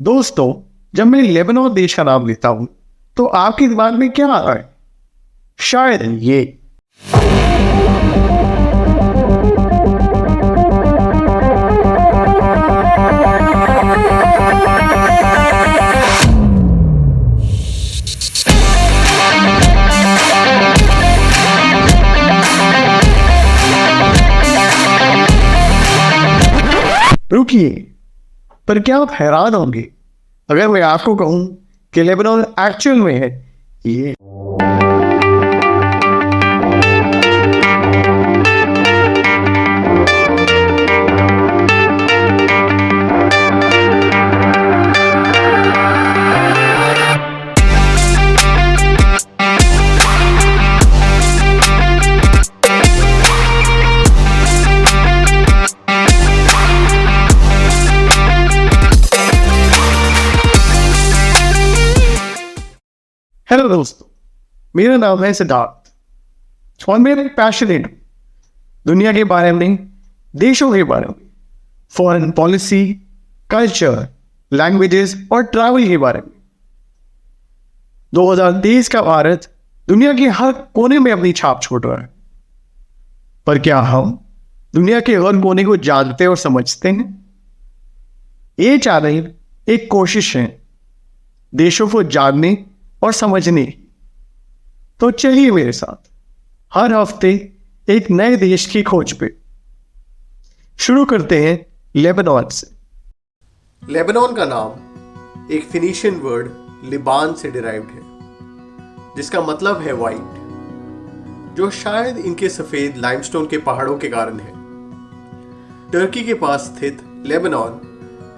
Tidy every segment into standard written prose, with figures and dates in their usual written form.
दोस्तों, जब मैं लेबनान देश का नाम लेता हूं तो आपके दिमाग में क्या आता है? शायद ये। रुकिए, पर क्या आप हैरान होंगे अगर मैं आपको कहूं कि लेबनान एक्चुअल में है ये। हेलो दोस्तों, मेरा नाम है सिद्धार्थ और मैं पैशनेट हूं दुनिया के बारे में, देशों के बारे में, फॉरेन पॉलिसी, कल्चर, लैंग्वेजेस और ट्रैवल के बारे में। 2023 का भारत दुनिया के हर कोने में अपनी छाप छोड़ रहा है, पर क्या हम दुनिया के हर कोने को जानते और समझते हैं? ये चैनल एक कोशिश है देशों को जानने और समझने। तो चलिए मेरे साथ हर हफ्ते एक नए देश की खोज पे। शुरू करते हैं लेबनान से। लेबनान का नाम एक फिनिशियन वर्ड लिबान से डिराइव्ड है, जिसका मतलब है वाइट, जो शायद इनके सफेद लाइमस्टोन के पहाड़ों के कारण है। टर्की के पास स्थित लेबनान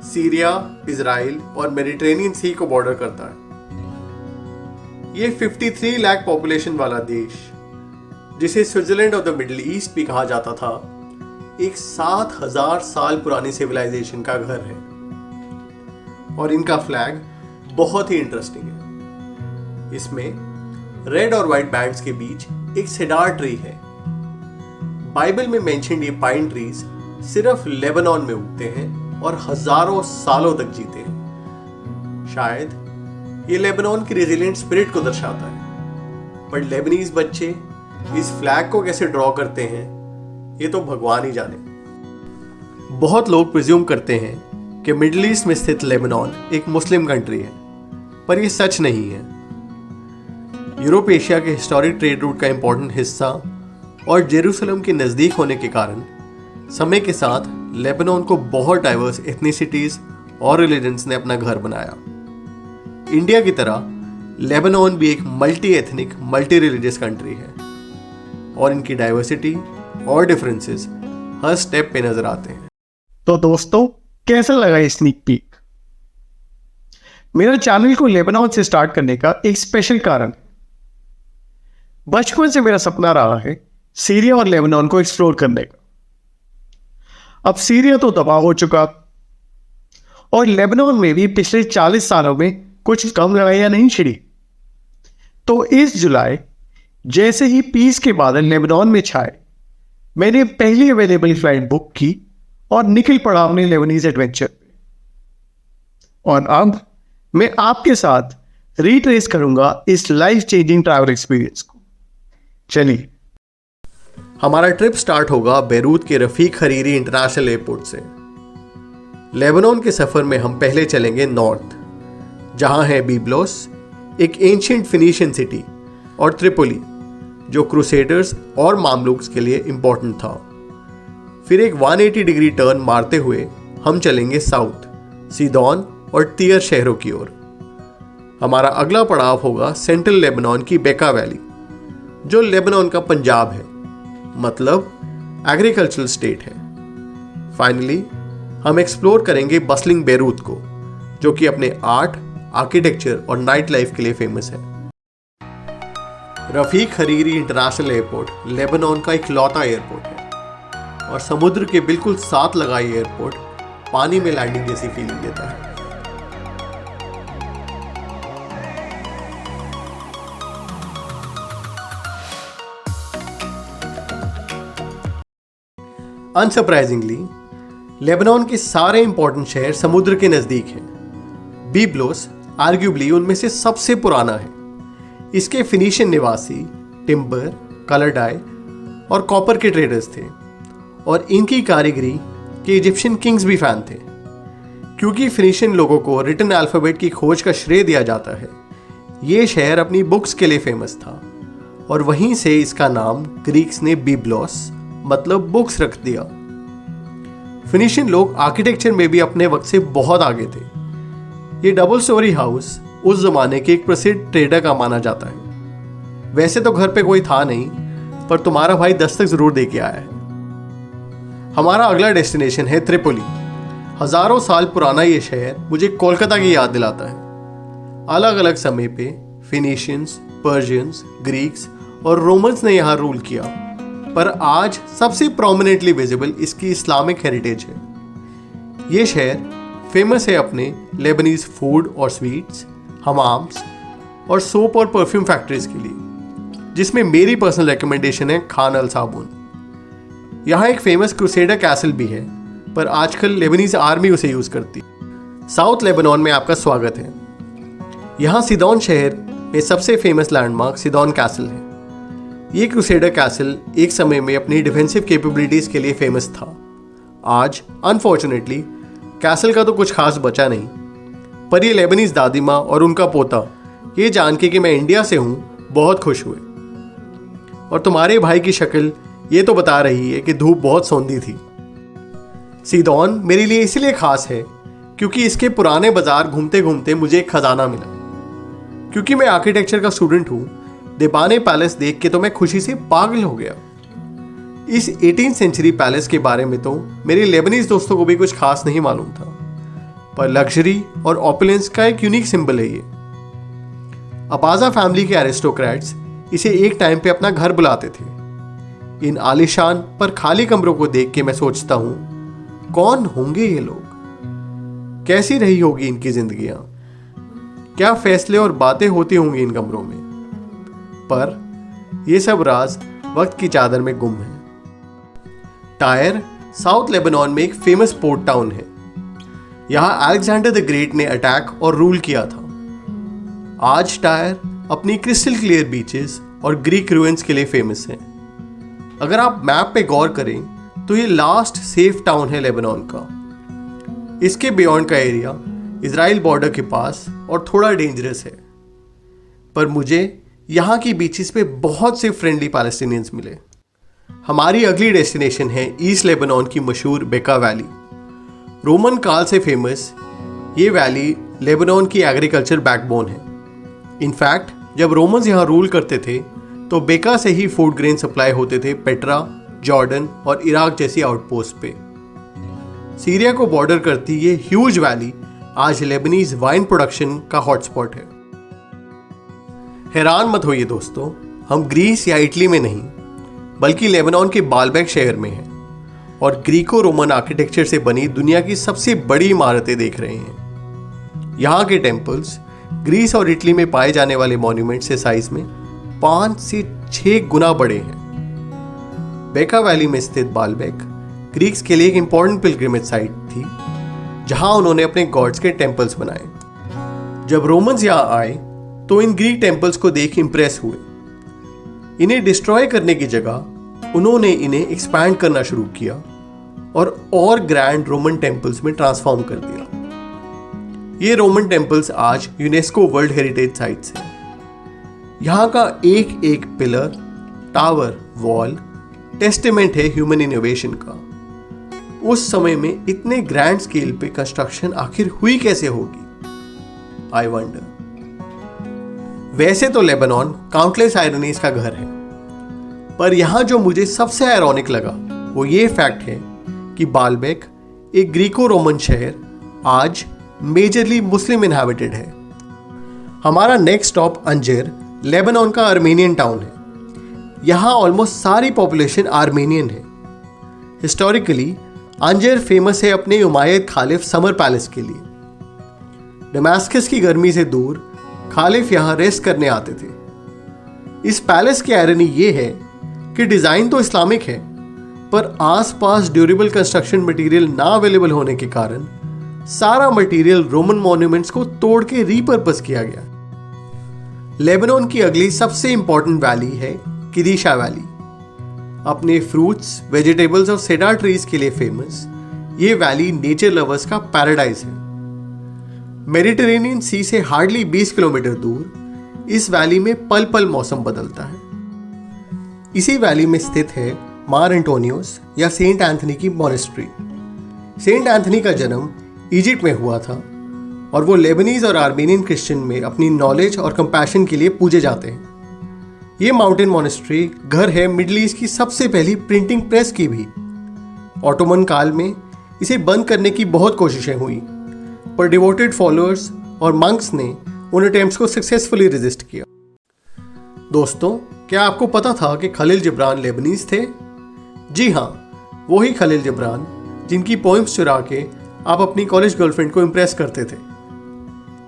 सीरिया, इजराइल और मेडिटेरेनियन सी को बॉर्डर करता है। ये 53 लाख पॉपुलेशन वाला देश, जिसे Switzerland of the middle east भी कहा जाता था, एक 7000 साल पुरानी सिविलाइजेशन का घर है। और इनका फ्लैग बहुत ही इंटरेस्टिंग है। इसमें रेड और व्हाइट बैंड्स के बीच एक सेडार ट्री है। बाइबल में मेंशन्ड ये पाइन ट्रीज सिर्फ लेबनान में उगते हैं और हजारों सालों तक जीते हैं। शायद ये लेबनान की रेजिलिएंट स्पिरिट को दर्शाता है। पर लेबनीज बच्चे इस फ्लैग को कैसे ड्रॉ करते हैं, ये तो भगवान ही जाने। बहुत लोग प्रिज्यूम करते हैं कि मिडिल ईस्ट में स्थित लेबनान एक मुस्लिम कंट्री है, पर यह सच नहीं है। यूरोप एशिया के हिस्टोरिक ट्रेड रूट का इंपॉर्टेंट हिस्सा और जेरूसलम के नज़दीक होने के कारण समय के साथ लेबनान को बहुत डाइवर्स एथनिसिटीज और रिलीजन्स ने अपना घर बनाया। इंडिया की तरह लेबनान भी एक multi ethnic, multi religious country है और इनकी डाइवर्सिटी और डिफरेंसेस हर स्टेप पे नजर आते हैं। तो दोस्तों, कैसा लगा ये स्नीक पीक? मेरा चैनल को लेबनान से स्टार्ट करने का एक स्पेशल कारण है। बचपन से मेरा सपना रहा है सीरिया और लेबनान को एक्सप्लोर करने का। अब सीरिया तो तबाह हो चुका और लेबनान में भी पिछले 40 सालों में कुछ कम लड़ाइयां नहीं छिड़ी। तो इस जुलाई जैसे ही पीस के बादल लेबनान में छाए, मैंने पहली अवेलेबल फ्लाइट बुक की और निकल पड़ा अपने लेबनीज एडवेंचर पे। और अब मैं आपके साथ रिट्रेस करूंगा इस लाइफ चेंजिंग ट्रैवल एक्सपीरियंस को। चलिए, हमारा ट्रिप स्टार्ट होगा बेरूत के रफीक हरीरी इंटरनेशनल एयरपोर्ट से। लेबनान के सफर में हम पहले चलेंगे नॉर्थ, जहां है बीब्लोस, एक एंशिएंट फिनिशियन सिटी, और त्रिपोली, जो क्रूसेडर्स और मामलुक्स के लिए इंपॉर्टेंट था। फिर एक 180 डिग्री टर्न मारते हुए हम चलेंगे साउथ, सीदोन और तीयर शहरों की ओर। हमारा अगला पड़ाव होगा सेंट्रल लेबनान की बेका वैली, जो लेबनान का पंजाब है, मतलब एग्रीकल्चरल स्टेट है। फाइनली हम एक्सप्लोर करेंगे बसलिंग बेरूत को, जो कि अपने आर्ट, आर्किटेक्चर और नाइट लाइफ के लिए फेमस है। Rafiq Hariri international airport Lebanon का इकलौता एयरपोर्ट है और समुद्र के बिल्कुल साथ लगा ये एयरपोर्ट पानी में लैंडिंग जैसी फीलिंग देता है। अनसरप्राइजिंगली लेबनान के सारे इंपॉर्टेंट शहर समुद्र के नजदीक हैं, बीब्लोस आर्ग्यूबली उनमें से सबसे पुराना है। इसके फिनिशियन निवासी टिम्बर, कलर डाई और कॉपर के ट्रेडर्स थे और इनकी कारीगरी के इजिप्शियन किंग्स भी फैन थे। क्योंकि फिनिशियन लोगों को रिटन अल्फ़ाबेट की खोज का श्रेय दिया जाता है, ये शहर अपनी बुक्स के लिए फेमस था और वहीं से इसका नाम ग्रीक्स ने बीब्लोस मतलब बुक्स रख दिया। फिनिशियन लोग आर्किटेक्चर में भी अपने वक्त से बहुत आगे थे। ये डबल स्टोरी हाउस उस जमाने के एक प्रसिद्ध ट्रेडर का माना जाता है। वैसे तो घर पे कोई था नहीं, पर तुम्हारा भाई दस्तक जरूर दे के आया है। हमारा अगला डेस्टिनेशन है त्रिपोली। हजारों साल पुराना ये शहर मुझे कोलकाता की याद दिलाता है। अलग अलग समय पे फिनिशियंस, पर्शियंस, ग्रीक्स और रोमन्स ने यहाँ रूल किया, पर आज सबसे प्रोमिनेंटली विजिबल इसकी इस्लामिक हेरिटेज है। ये शहर फेमस है अपने लेबनीज फूड और स्वीट्स, हमाम्स और सोप और परफ्यूम फैक्ट्रीज के लिए, जिसमें मेरी पर्सनल रिकमेंडेशन है खान अल साबुन। यहाँ एक फेमस क्रूसेडर कैसल भी है, पर आजकल लेबनीज आर्मी उसे यूज करती है। साउथ लेबनान में आपका स्वागत है। यहाँ सिदोन शहर में सबसे फेमस लैंडमार्क सिदोन कैसल है। ये क्रूसेडर कैसल एक समय में अपनी डिफेंसिव कैपेबिलिटीज के लिए फेमस था। आज अनफॉर्चुनेटली कैसल का तो कुछ खास बचा नहीं, पर ये लेबनीज दादी माँ और उनका पोता ये जान के कि मैं इंडिया से हूँ बहुत खुश हुए। और तुम्हारे भाई की शक्ल ये तो बता रही है कि धूप बहुत सौंधी थी। सिदोन मेरे लिए इसलिए खास है क्योंकि इसके पुराने बाजार घूमते घूमते मुझे एक खजाना मिला। क्योंकि मैं आर्किटेक्चर का स्टूडेंट हूँ, देबाने पैलेस देख के तो मैं खुशी से पागल हो गया। इस 18th सेंचुरी पैलेस के बारे में तो मेरे लेबनीज दोस्तों को भी कुछ खास नहीं मालूम था, पर लग्जरी और ऑपुलेंस का एक यूनिक सिंबल है ये। अबाजा फैमिली के एरिस्टोक्रेट्स इसे एक टाइम पे अपना घर बुलाते थे। इन आलीशान पर खाली कमरों को देख के मैं सोचता हूँ, कौन होंगे ये लोग? कैसी रही होगी इनकी जिंदगियां? क्या फैसले और बातें होती होंगी इन कमरों में? पर ये सब राज वक्त की चादर में गुम है। टायर साउथ लेबनान में एक फेमस पोर्ट टाउन है। यहां अलेक्जेंडर द ग्रेट ने अटैक और रूल किया था। आज टायर अपनी क्रिस्टल क्लियर बीचेस और ग्रीक रूइंस के लिए फेमस है। अगर आप मैप पे गौर करें तो ये लास्ट सेफ टाउन है लेबनान का। इसके बियॉन्ड का एरिया इजराइल बॉर्डर के पास और थोड़ा डेंजरस है, पर मुझे यहाँ की बीचेस पे बहुत से फ्रेंडली पैलेस्टीनियंस मिले। हमारी अगली डेस्टिनेशन है ईस्ट लेबनान की मशहूर बेका वैली। रोमन काल से फेमस ये वैली लेबनान की एग्रीकल्चर बैकबोन है। इनफैक्ट जब रोमन्स यहाँ रूल करते थे तो बेका से ही फूड ग्रेन सप्लाई होते थे पेट्रा, जॉर्डन और इराक जैसी आउटपोस्ट पे। सीरिया को बॉर्डर करती ये ह्यूज वैली आज लेबनीज वाइन प्रोडक्शन का हॉटस्पॉट है। हैरान मत होइए दोस्तों, हम ग्रीस या इटली में नहीं बल्कि लेबनान के बालबेक शहर में हैं और ग्रीको रोमन आर्किटेक्चर से बनी दुनिया की सबसे बड़ी इमारतें देख रहे हैं। यहाँ के टेम्पल्स ग्रीस और इटली में पाए जाने वाले मॉन्यूमेंट से साइज में 5 से 6 गुना बड़े हैं। बेका वैली में स्थित बालबेक ग्रीक्स के लिए एक इंपॉर्टेंट पिलग्रिमेज साइट थी, जहां उन्होंने अपने गॉड्स के टेम्पल्स बनाए। जब रोमन्स यहाँ आए तो इन ग्रीक टेम्पल्स को देख इंप्रेस हुए। इन्हें डिस्ट्रॉय करने की जगह उन्होंने इन्हें एक्सपैंड करना शुरू किया और ग्रैंड रोमन टेम्पल्स में ट्रांसफॉर्म कर दिया। ये रोमन टेम्पल्स आज यूनेस्को वर्ल्ड हेरिटेज साइट्स हैं। यहाँ का एक एक पिलर, टावर, वॉल टेस्टिमेंट है ह्यूमन इनोवेशन का। उस समय में इतने ग्रैंड स्केल पे कंस्ट्रक्शन आखिर हुई कैसे होगी? I wonder. वैसे तो लेबनान काउंटलेस आयरनीज का घर है, पर यहां जो मुझे सबसे आयरॉनिक लगा वो ये फैक्ट है कि बालबेक एक ग्रीको रोमन शहर आज मेजरली मुस्लिम इनहैबिटेड है। हमारा नेक्स्ट स्टॉप अंजेर लेबनान का आर्मेनियन टाउन है। यहाँ ऑलमोस्ट सारी पॉपुलेशन आर्मेनियन है। हिस्टोरिकली अंजेर फेमस है अपने उमायद खालिफ समर पैलेस के लिए। डमास्कस की गर्मी से दूर खालिफ यहाँ रेस्ट करने आते थे। इस पैलेस की आयरनी ये है कि डिज़ाइन तो इस्लामिक है, पर आसपास ड्यूरेबल कंस्ट्रक्शन मटेरियल ना अवेलेबल होने के कारण सारा मटेरियल रोमन मॉन्यूमेंट्स को तोड़ के रीपर्पस किया गया। लेबनान की अगली सबसे इंपॉर्टेंट वैली है किदीशा वैली। अपने फ्रूट्स, वेजिटेबल्स और सेडार ट्रीज के लिए फेमस ये वैली नेचर लवर्स का पैराडाइज है। मेडिटेरेनियन सी से हार्डली 20 किलोमीटर दूर इस वैली में पल पल मौसम बदलता है। इसी वैली में स्थित है मार एंटोनियोस या सेंट एंथनी की मॉनेस्ट्री। सेंट एंथनी का जन्म इजिप्ट में हुआ था और वो लेबनीज और आर्मेनियन क्रिश्चियन में अपनी नॉलेज और कंपैशन के लिए पूजे जाते हैं। ये माउंटेन मॉनेस्ट्री घर है मिडिल ईस्ट की सबसे पहली प्रिंटिंग प्रेस की भी। ऑटोमन काल में इसे बंद करने की बहुत कोशिशें हुई, पर डिवोटेड फॉलोअर्स और मंक्स ने उन अटेम्प्ट्स को सक्सेसफुली रेजिस्ट किया। दोस्तों, क्या आपको पता था कि खलील जिब्रान लेबनीज थे? जी हाँ, वही खलील जिब्रान जिनकी पोइम्स चुरा के आप अपनी कॉलेज गर्लफ्रेंड को इम्प्रेस करते थे।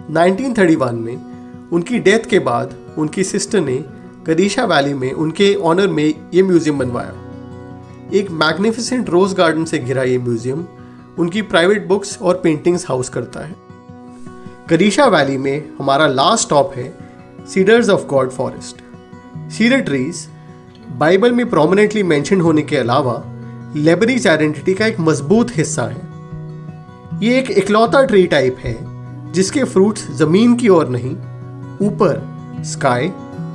1931 में उनकी डेथ के बाद उनकी सिस्टर ने कदीशा वैली में उनके ऑनर में ये म्यूजियम बनवाया। एक मैग्निफिसेंट रोज गार्डन से घिरा ये म्यूजियम उनकी प्राइवेट बुक्स और पेंटिंग्स हाउस करता है। कदीशा वैली में हमारा लास्ट स्टॉप है cedars of God forest. Cedar trees Bible में प्रोमिनेंटली मेंशन होने के अलावा लेबनीज आइडेंटिटी का एक मजबूत हिस्सा है। ये एक इकलौता ट्री टाइप है जिसके फ्रूट्स जमीन की ओर नहीं, ऊपर स्काई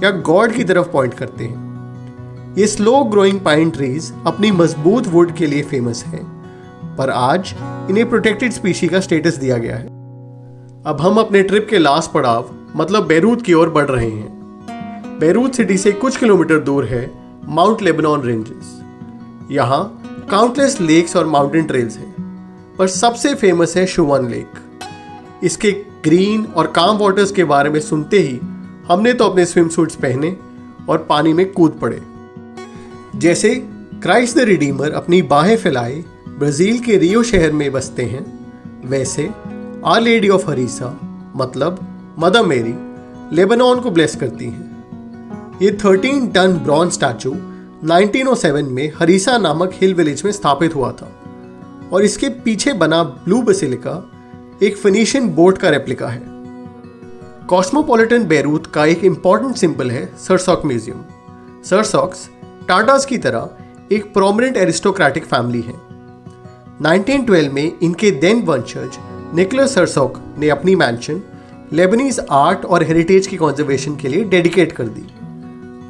या गॉड की तरफ पॉइंट करते हैं। ये स्लो ग्रोइंग पाइन ट्रीज अपनी मजबूत वुड के लिए फेमस है, पर आज इन्हें प्रोटेक्टेड स्पीशी का स्टेटस दिया गया है। अब हम अपने ट्रिप के लास्ट पड़ाव मतलब बेरूत की ओर बढ़ रहे हैं। बेरूत सिटी से कुछ किलोमीटर दूर है माउंट लेबनान रेंजेस। यहाँ काउंटलेस लेक्स और माउंटेन ट्रेल्स हैं, पर सबसे फेमस है शुवन लेक। इसके ग्रीन और काम वाटर्स के बारे में सुनते ही हमने तो अपने स्विम सूट्स पहने और पानी में कूद पड़े। जैसे क्राइस्ट द रिडीमर अपनी बाहें फैलाए ब्राजील के रियो शहर में बसते हैं, वैसे आवर लेडी ऑफ हरीसा मतलब मदर मेरी लेबनान को ब्लेस करती हैं। ये 13 टन ब्रॉन्ज स्टैचू 1907 में हरीसा नामक हिल विलेज में स्थापित हुआ था और इसके पीछे बना ब्लू बेसिलिका एक फिनिशियन बोट का रेप्लिका है। कॉस्मोपॉलिटन बेरूत का एक इंपॉर्टेंट सिंबल है सरसॉक म्यूजियम। सरसॉक्स टाटास की तरह एक प्रोमिनेंट एरिस्टोक्रेटिक फैमिली है। 1912 में इनके देन वंशज निकोलस सरसॉक ने अपनी मैंशन लेबनीज आर्ट और हेरिटेज की कंजर्वेशन के लिए डेडिकेट कर दी।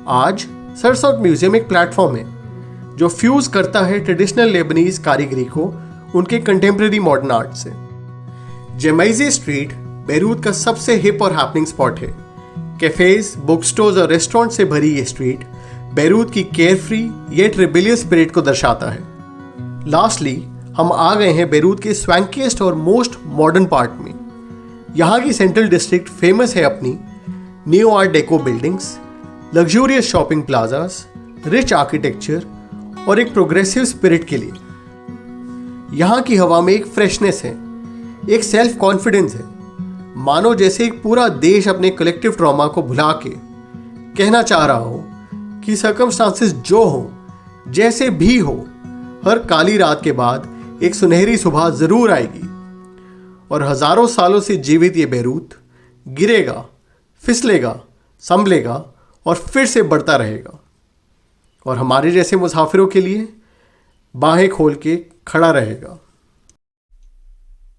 आज सरसॉक म्यूजियम एक प्लेटफॉर्म है जो फ्यूज करता है ट्रेडिशनल लेबनीज कारीगरी को उनके कंटेम्प्रेरी मॉडर्न आर्ट से। जेमाइजे स्ट्रीट बेरूत का सबसे हिप और हैपनिंग स्पॉट है। कैफेज, बुक स्टोर्स और रेस्टोरेंट से भरी ये स्ट्रीट बेरूत की केयरफ्री येट रिबेलियस स्पिरिट को दर्शाता है। लास्टली हम आ गए हैं बेरूत के स्वैंकीएस्ट और मोस्ट मॉडर्न पार्ट में। यहाँ की सेंट्रल डिस्ट्रिक्ट फेमस है अपनी new art deco buildings, luxurious shopping plazas, rich architecture और एक प्रोग्रेसिव स्पिरिट के लिए। यहाँ की हवा में एक फ्रेशनेस है, एक सेल्फ कॉन्फिडेंस है, मानो जैसे एक पूरा देश अपने कलेक्टिव ट्रॉमा को भुला के कहना चाह रहा हो कि सर्कमस्टांसेस जो हो, जैसे भी हो, हर काली रात के बाद एक सुनहरी सुबह जरूर आएगी और हजारों सालों से जीवित ये बेरूत गिरेगा, फिसलेगा, संभलेगा और फिर से बढ़ता रहेगा और हमारे जैसे मुसाफिरों के लिए बाहें खोल के खड़ा रहेगा।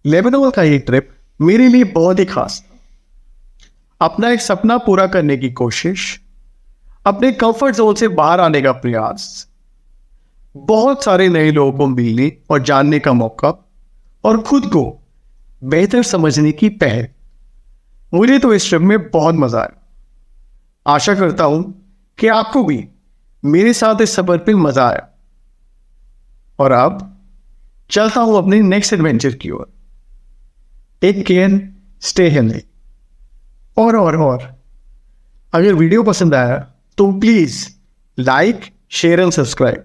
लेबनान का ये ट्रिप मेरे लिए बहुत ही खास था। अपना एक सपना पूरा करने की कोशिश, अपने कंफर्ट जोन से बाहर आने का प्रयास, बहुत सारे नए लोगों को मिलने और जानने का मौका और खुद को बेहतर समझने की पहल। मुझे तो इस ट्रिप में बहुत मजा आया। आशा करता हूं कि आपको भी मेरे साथ इस सफर पे मजा आया। और अब चलता हूं अपने नेक्स्ट एडवेंचर की ओर। Take care, stay healthy. और अगर वीडियो पसंद आया तो please like, share and subscribe.